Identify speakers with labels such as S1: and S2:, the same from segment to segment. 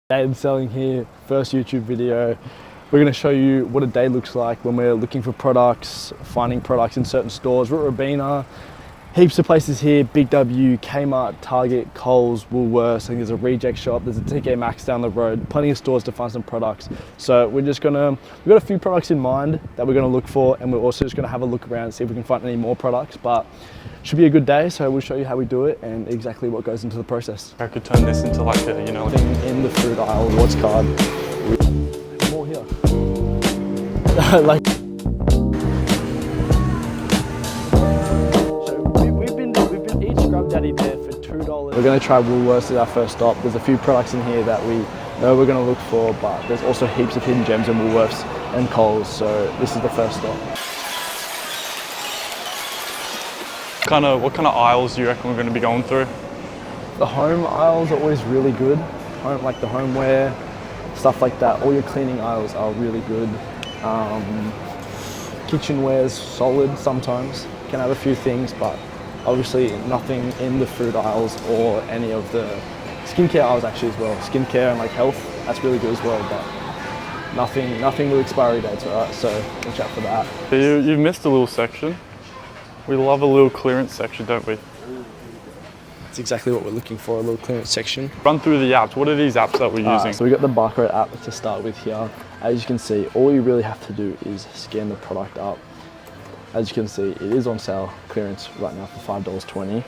S1: Day selling here, first YouTube video. We're going to show you what a day looks like when we're looking for products, finding products in certain stores. We're at Robina, heaps of places here, Big W, Kmart, Target, Coles, Woolworths. I think there's a reject shop, there's a TK Maxx down the road, plenty of stores to find some products. So we've got a few products in mind that we're going to look for, and we're also just going to have a look around and see if we can find any more products. But should be a good day, so we'll show you how we do it and exactly what goes into the process.
S2: I could turn this into like a,
S1: in the fruit aisle, what's card. More here. Like, so we've been each Scrub Daddy there for $2. We're going to try Woolworths as our first stop. There's a few products in here that we know we're going to look for, but there's also heaps of hidden gems in Woolworths and Coles, so this is the first stop.
S2: What kind of aisles do you reckon we're going to be going through?
S1: The home aisles are always really good. Like the homeware, stuff like that. All your cleaning aisles are really good. Kitchenware's solid sometimes. Can have a few things, but obviously nothing in the fruit aisles or any of the skincare aisles actually as well. Skincare and like health, that's really good as well, but nothing with expiry dates, alright? So watch out for that.
S2: So you've missed a little section. We love a little clearance section, don't we?
S1: That's exactly what we're looking for, a little clearance section.
S2: Run through the apps. What are these apps that we're using?
S1: So we got the barcode app to start with here. As you can see, all you really have to do is scan the product up. As you can see, it is on sale, clearance right now for $5.20,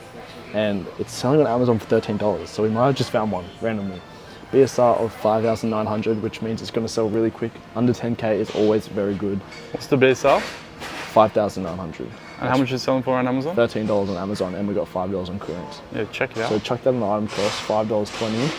S1: and it's selling on Amazon for $13. So we might have just found one randomly. BSR of 5,900, which means it's going to sell really quick. Under 10K is always very good.
S2: What's the BSR?
S1: 5,900.
S2: And how much is it selling for on Amazon?
S1: $13 on Amazon, and we got $5 on clearance.
S2: Yeah, check it out.
S1: So chuck that on the item cost, $5.20.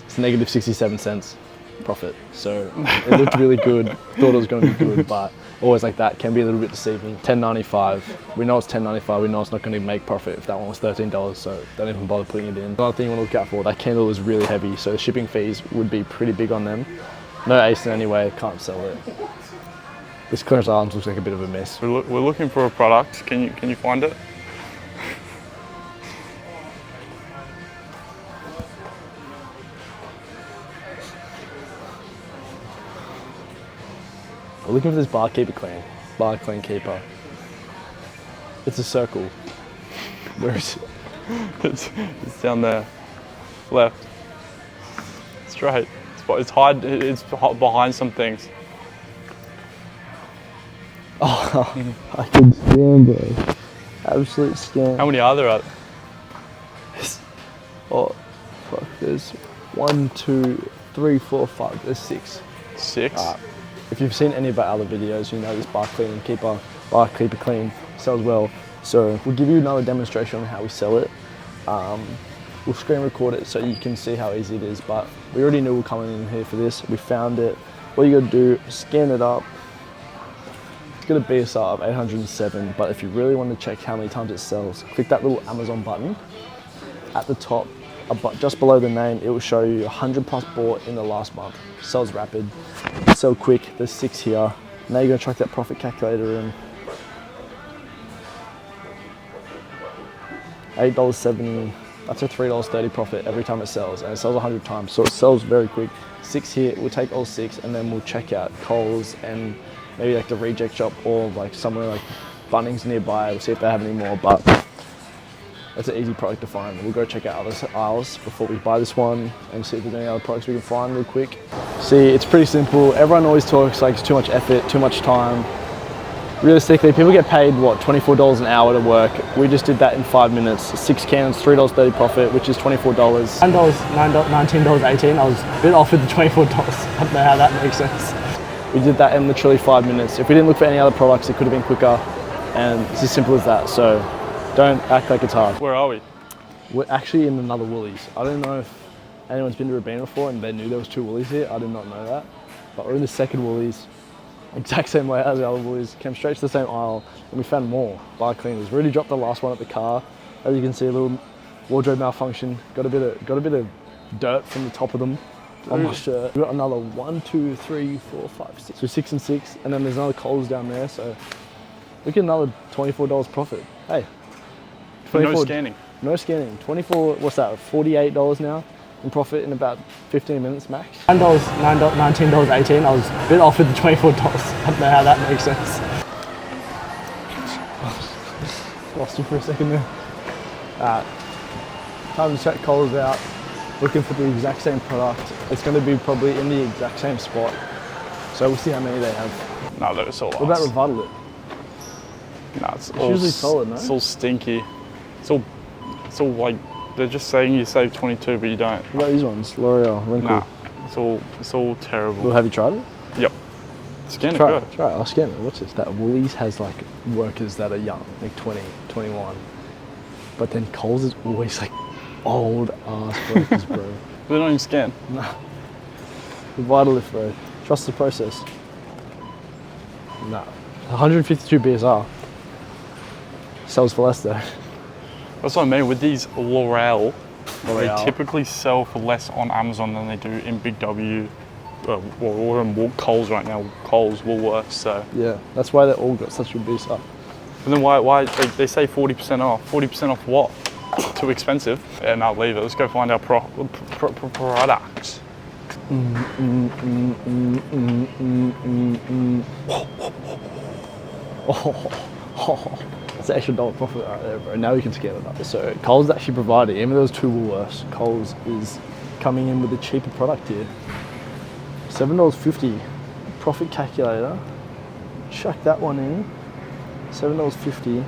S1: It's negative 67 cents profit. So it looked really good. Thought it was going to be good, but always like that can be a little bit deceiving. $10.95. We know it's $10.95. We know it's not going to make profit if that one was $13. So don't even bother putting it in. Another thing you want to look out for, that candle is really heavy. So the shipping fees would be pretty big on them. No ace in any way. Can't sell it. This clearance aisle looks like a bit of a mess.
S2: We're looking for a product. Can you find it?
S1: We're looking for this bar clean keeper. It's a circle. Where is it?
S2: It's down there, left, straight. It's behind some things.
S1: Oh, I can scam, bro. Absolute scam.
S2: How many are there?
S1: Oh, fuck. There's 1, 2, 3, 4, 5. There's 6.
S2: 6?
S1: If you've seen any of our other videos, you know this bar keeper clean sells well. So we'll give you another demonstration on how we sell it. We'll screen record it so you can see how easy it is, but we already knew we were coming in here for this. We found it. What you gotta do, scan it up. It's got a BSR of 807, but if you really want to check how many times it sells, click that little Amazon button at the top, just below the name. It will show you 100 plus bought in the last month. Sells rapid, sell quick. There's 6 here. Now you're gonna chuck that profit calculator in. $8.70. That's a $3.30 profit every time it sells, and it sells 100 times, so it sells very quick. 6 here. We'll take all 6, and then we'll check out Coles and maybe like the reject shop or like somewhere like Bunnings nearby. We'll see if they have any more, but that's an easy product to find. We'll go check out other aisles before we buy this one and see if there's any other products we can find real quick. See, it's pretty simple. Everyone always talks like it's too much effort, too much time. Realistically, people get paid, what, $24 an hour to work. We just did that in 5 minutes. 6 cans, $3.30 profit, which is $24.
S3: $9, $19.18. I was a bit off with the $24. I don't know how that makes sense.
S1: We did that in literally 5 minutes. If we didn't look for any other products, it could have been quicker. And it's as simple as that. So don't act like it's hard.
S2: Where are we?
S1: We're actually in another Woolies. I don't know if anyone's been to Robina before and they knew there was 2 Woolies here. I did not know that. But we're in the second Woolies. Exact same way as the other Woolies. Came straight to the same aisle and we found more bar cleaners. We already dropped the last one at the car. As you can see, a little wardrobe malfunction. Got a bit of dirt from the top of them on my shirt. We got another 1, 2, 3, 4, 5, 6. So 6 and 6, and then there's another Coles down there. So look at another $24 profit. Hey,
S2: no scanning.
S1: No scanning. 24. What's that? $48 now. in profit in about 15 minutes max.
S3: $19.18. I was a bit off with the $24. I don't know how that makes sense.
S1: Lost you for a second there. Time to check Coles out. Looking for the exact same product. It's going to be probably in the exact same spot. So we'll see how many they have.
S2: No, they're so
S1: What about Revital it?
S2: No, it's all
S1: usually solid, no?
S2: It's all stinky. It's all like, they're just saying you save 22, but you don't.
S1: What about these ones? L'Oreal, Wrinkle.
S2: Nah, it's all terrible.
S1: Well, have you tried it?
S2: Yep. Scan it,
S1: Try
S2: go.
S1: it. Try it. I'll scan it. What's this? That Woolies has like workers that are young, like 20, 21. But then Coles is always like old ass workers, bro.
S2: They don't even scan.
S1: Nah. The Vitalift, bro. Trust the process. Nah. 152 BSR. Sells for less though.
S2: That's what I mean with these L'Oreal. They
S1: L'Oreal.
S2: typically sell for less on Amazon than they do in Big W, or in Coles right now. Coles, Woolworths. So.
S1: Yeah, that's why they all got such a BSR.
S2: And then why they say 40% off? 40% off what? Too expensive. Yeah, no, leave it. Let's go find our products. That's an extra $1 profit right there, bro. Now we can scale it up. So Coles is actually providing, even though there's 2 Woolworths, Coles is coming in with a cheaper product here. $7.50 profit calculator. Chuck that one in. $7.50.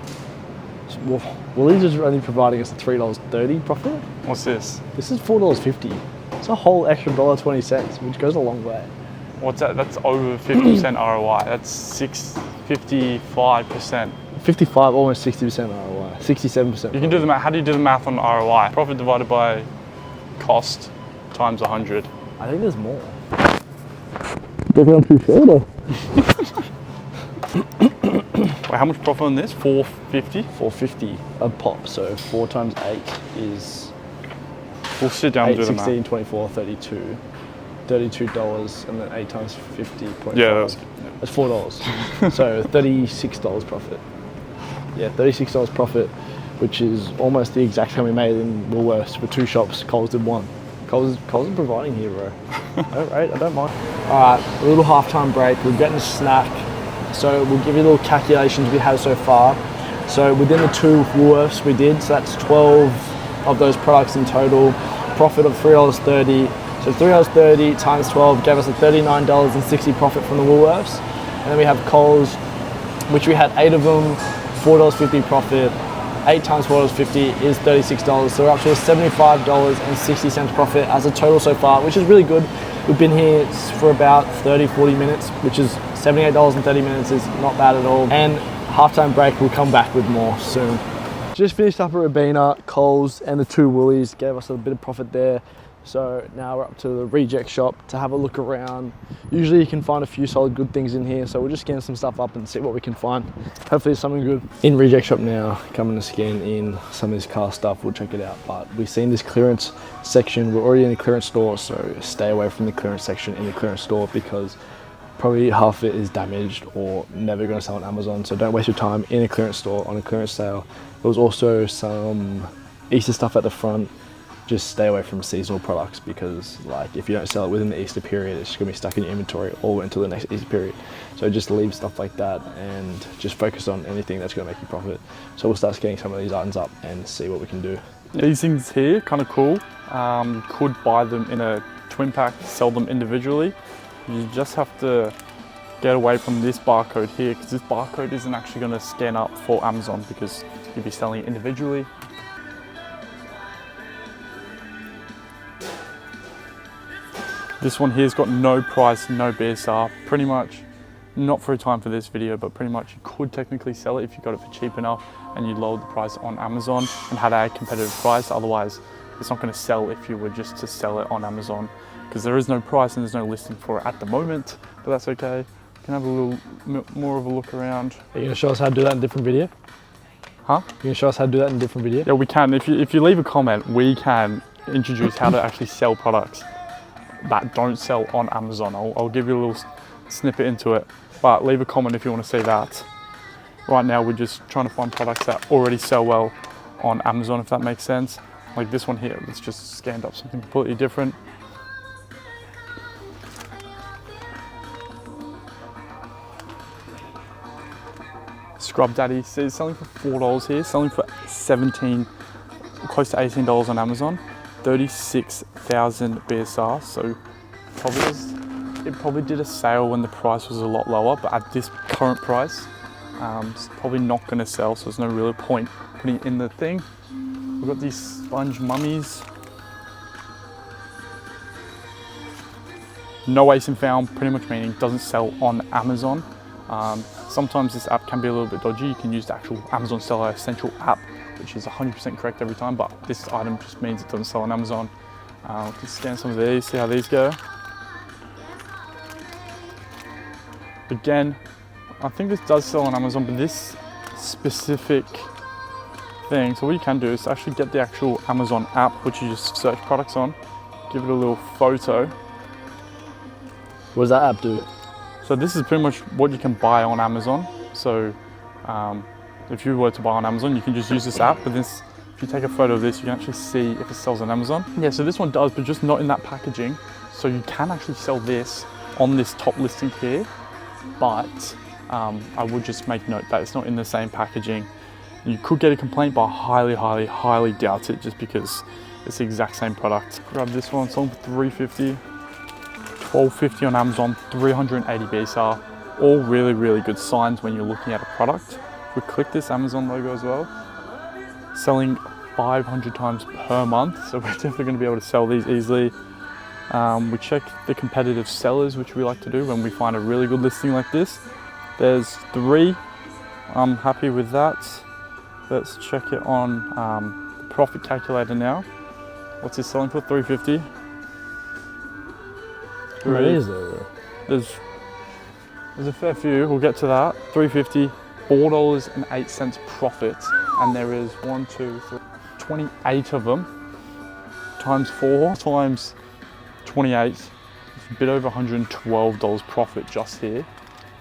S2: Woolies is only providing us a $3.30 profit. What's this?
S1: This is $4.50. It's a whole extra $1.20, which goes a long way.
S2: What's that? That's over 50% ROI. That's 55%.
S1: 55, almost 60% ROI. 67%.
S2: You can do the math. How do you do the math on ROI? Profit divided by cost times 100.
S1: I think there's more. Maybe I'm too sure.
S2: Wait, how much profit on this? 450?
S1: 450 a pop, so 4 times 8 is
S2: We'll sit down and
S1: 8,
S2: do the
S1: 16,
S2: math.
S1: 24, 32. $32, and then 8 times 50.5.
S2: Yeah,
S1: that's $4. So $36 profit. Yeah, $36 profit, which is almost the exact same we made in Woolworths for 2 shops. Coles did 1. Coles is providing here, bro. I don't mind. All right, a little halftime break. We're getting a snack. So we'll give you little calculations we have so far. So within the 2 Woolworths we did, so that's 12 of those products in total. Profit of $3.30. So $3.30 times 12 gave us a $39.60 profit from the Woolworths. And then we have Coles, which we had 8 of them, $4.50 profit. 8 times $4.50 is $36. So we're up to a $75.60 profit as a total so far, which is really good. We've been here for about 30-40 minutes, which is $78.30 is not bad at all. And halftime break, we'll come back with more soon. Just finished up at Robina, Coles, and the 2 Woolies gave us a bit of profit there. So now we're up to the reject shop to have a look around. Usually you can find a few solid good things in here, so we'll just scan some stuff up and see what we can find. Hopefully it's something good. In reject shop now, coming to scan in some of this car stuff, we'll check it out. But we've seen this clearance section, we're already in a clearance store, so stay away from the clearance section in the clearance store because probably half of it is damaged or never going to sell on Amazon. So don't waste your time in a clearance store on a clearance sale. There was also some Easter stuff at the front. Just stay away from seasonal products because like if you don't sell it within the Easter period, it's just gonna be stuck in your inventory all until the next Easter period. So just leave stuff like that and just focus on anything that's gonna make you profit. So we'll start scanning some of these items up and see what we can do.
S2: These things here, kind of cool. Could buy them in a twin pack, sell them individually. You just have to get away from this barcode here because this barcode isn't actually gonna scan up for Amazon because you'll be selling it individually. This one here's got no price, no BSR, pretty much, not for a time for this video, but pretty much you could technically sell it if you got it for cheap enough and you lowered the price on Amazon and had a competitive price. Otherwise, it's not going to sell if you were just to sell it on Amazon because there is no price and there's no listing for it at the moment, but that's okay. You can have a little more of a look around.
S1: Are you going to show us how to do that in a different video?
S2: Huh?
S1: You're going to show us how to do that in a different video?
S2: Yeah, we can. If you leave a comment, we can introduce how to actually sell products that don't sell on Amazon. I'll give you a little snippet into it, but leave a comment if you want to see that. Right now we're just trying to find products that already sell well on Amazon, if that makes sense. like this one here, let's just stand up something completely different. Scrub Daddy, so it's selling for $4 here, selling for 17, close to $18 on Amazon, 36,000 BSR. So it probably did a sale when the price was a lot lower, but at this current price, it's probably not going to sell. So there's no real point putting it in the thing. We've got these sponge mummies. No ace and found, pretty much meaning doesn't sell on Amazon. Sometimes this app can be a little bit dodgy. You can use the actual Amazon Seller Essential app, which is 100% correct every time, but this item just means it doesn't sell on Amazon. We can scan some of these, see how these go. Again, I think this does sell on Amazon, but this specific thing, so what you can do is actually get the actual Amazon app, which you just search products on, give it a little photo.
S1: What does that app do?
S2: So this is pretty much what you can buy on Amazon. So if you were to buy on Amazon, you can just use this app, but this, if you take a photo of this, you can actually see if it sells on Amazon. Yeah, so this one does, but just not in that packaging. So you can actually sell this on this top listing here, but I would just make note that it's not in the same packaging. You could get a complaint, but I highly doubt it, just because it's the exact same product. Grab this one, sold for $3.50. $12.50 on Amazon, 380 BSR, all really good signs when you're looking at a product. If we click this Amazon logo as well, selling 500 times per month, so we're definitely going to be able to sell these easily. We check the competitive sellers, which we like to do when we find a really good listing like this. There's 3, I'm happy with that. Let's check it on the profit calculator now. What's this selling for? $3.50.
S1: What is there?
S2: There's a fair few, we'll get to that. $3.50, $4.08 profit, and there is 1, 2, 3, 28 of them, times 4, times 28, it's a bit over $112 profit just here.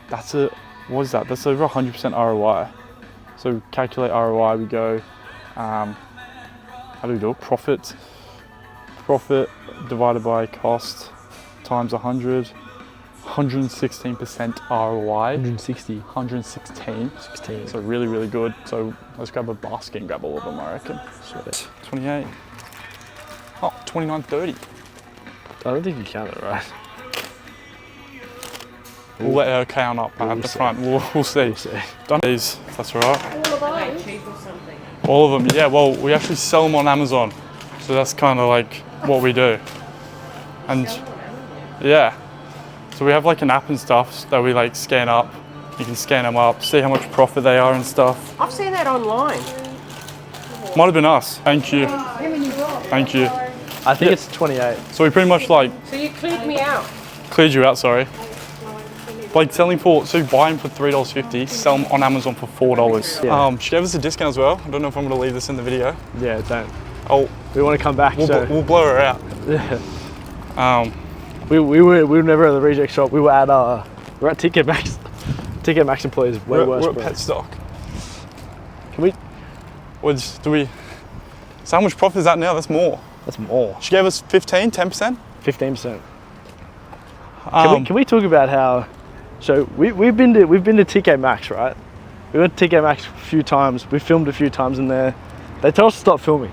S2: That's what is that? That's over 100% ROI. So calculate ROI, we go, how do we do it? Profit divided by cost, times 100, 116% ROI.
S1: 160.
S2: 116.
S1: 16.
S2: So really good. So let's grab a basket and grab all of them, I reckon.
S1: Sweet.
S2: 28. Oh, 29.30.
S1: I don't think you counted it right.
S2: We'll let her count up at the front. We'll see. Done these, if that's all right.
S4: All of those? Cheap or something?
S2: All of them, yeah. Well, we actually sell them on Amazon. So that's kind of like what we do. And yeah, so we have like an app and stuff that we like scan up. You can scan them up, see how much profit they are and stuff.
S4: I've seen that online.
S2: Might have been us. Thank you. Thank you.
S1: I think it's 28.
S2: So we pretty much like
S4: So you cleared me out.
S2: cleared you out, sorry. Like selling for, so you buy them for $3.50, sell them on Amazon for $4.
S1: Yeah.
S2: She gave us a discount as well. I don't know if I'm gonna leave this in the video.
S1: Yeah, don't.
S2: Oh,
S1: We want to come back,
S2: we'll blow her out.
S1: Yeah. We were never at the reject shop. We were at Ticket Max. Ticket Max employees way worse.
S2: We're at
S1: bro.
S2: Pet Stock.
S1: Can we?
S2: So how much profit is that now? That's more.
S1: That's more.
S2: She gave us 15, 10%.
S1: 15%.
S2: Um,
S1: Can we talk about how? So we've been to TK Maxx, right? We went to TK Maxx a few times. We filmed a few times in there. They told us to stop filming.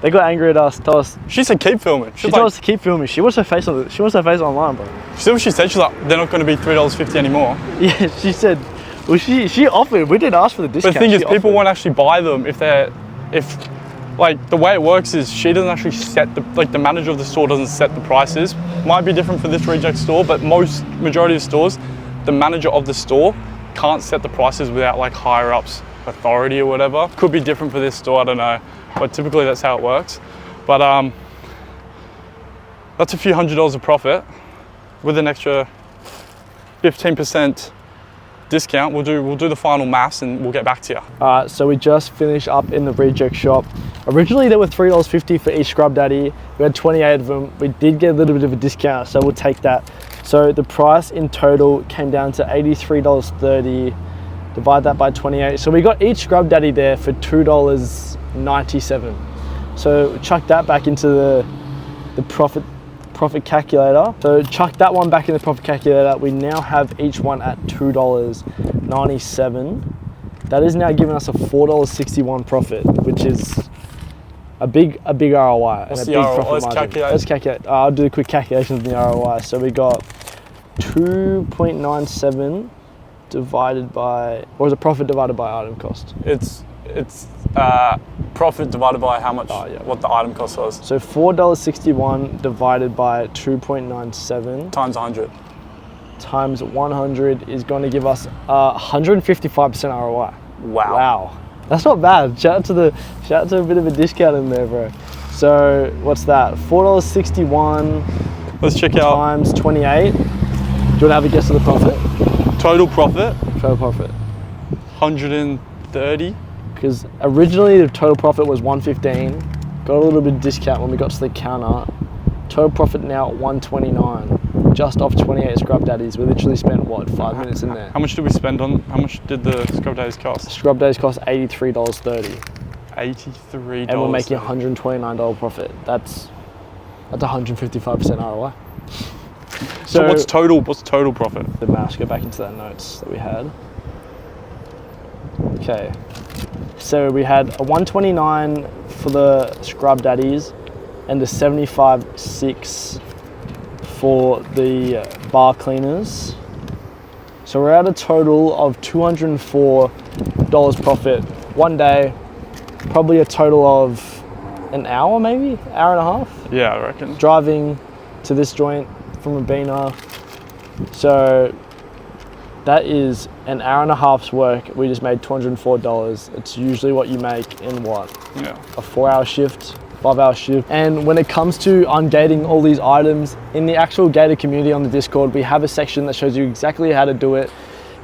S1: They got angry at us. Told us.
S2: She said keep filming.
S1: She told us to keep filming. She wants her face on. She wants her face online, bro.
S2: See what she said? She's like, they're not going to be $3.50 anymore.
S1: Yeah, she said. Well, she offered. We didn't ask for the discount.
S2: But the thing is,
S1: She
S2: people
S1: offered.
S2: won't actually buy them if like the way it works is she doesn't actually set the manager of the store doesn't set the prices. Might be different for this reject store, but majority of stores, the manager of the store can't set the prices without like higher ups authority or whatever. Could be different for this store, I don't know, but typically that's how it works. But that's a few $100s of profit with an extra 15% discount. We'll do the final maths and we'll get back to you.
S1: Alright, so we just finished up in the reject shop. Originally there were $3.50 for each Scrub Daddy. We had 28 of them. We did get a little bit of a discount, so we'll take that. So the price in total came down to $83.30. Divide that by 28. So we got each Scrub Daddy there for $2.97. So chuck that back into the profit calculator. So chuck that one back in the profit calculator. We now have each one at $2.97. That is now giving us a $4.61 profit, which is a big ROI.
S2: What's
S1: and a
S2: the
S1: big
S2: ROI?
S1: profit
S2: Let's
S1: margin.
S2: calculate.
S1: Let's calculate. I'll do the quick calculations of the ROI. So we got 2.97 divided by, or is it profit divided by item cost?
S2: It's profit divided by how much, what the item cost was.
S1: So $4.61 divided by 2.97
S2: Times 100.
S1: times 100 is going to give us 155% ROI. Wow. That's not bad. Shout out to a bit of a discount in there, bro. So what's that? $4.61
S2: Let's check out
S1: times 28. Do you want to have a guess of the profit?
S2: total profit.
S1: Total profit.
S2: 130.
S1: Because originally the total profit was 115. Got a little bit of discount when we got to the counter. Total profit now at 129. Just off 28 scrub daddies. We literally spent what, 5 minutes in there.
S2: How much did we spend on? How much did the scrub days cost?
S1: Scrub days cost $83.30.
S2: $83.
S1: And we're making $129 profit. That's 155% ROI.
S2: So what's total profit?
S1: The maths, go back into that notes that we had. Okay. So we had a 129 for the scrub daddies and a 75.6 for the bar cleaners. So we're at a total of $204 profit one day, probably a total of an hour, maybe hour and a half.
S2: Yeah, I reckon.
S1: Driving to this joint from Rabina. So that is an hour and a half's work. We just made $204. It's usually what you make in what?
S2: Yeah.
S1: A 4-hour shift, 5-hour shift. And when it comes to ungating all these items, in the actual gated community on the Discord, we have a section that shows you exactly how to do it.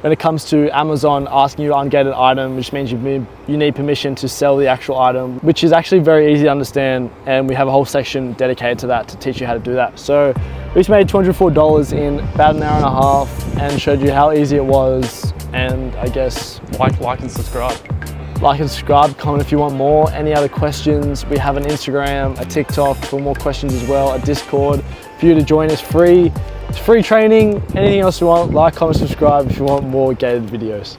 S1: When it comes to Amazon asking you to ungate an item, which means you need permission to sell the actual item, which is actually very easy to understand. And we have a whole section dedicated to that to teach you how to do that. So we just made $204 in about an hour and a half and showed you how easy it was. And I guess
S2: Like and subscribe.
S1: Like and subscribe, comment if you want more. Any other questions? We have an Instagram, a TikTok for more questions as well, a Discord for you to join us free. It's free training. Anything else you want, like, comment, subscribe if you want more gated videos.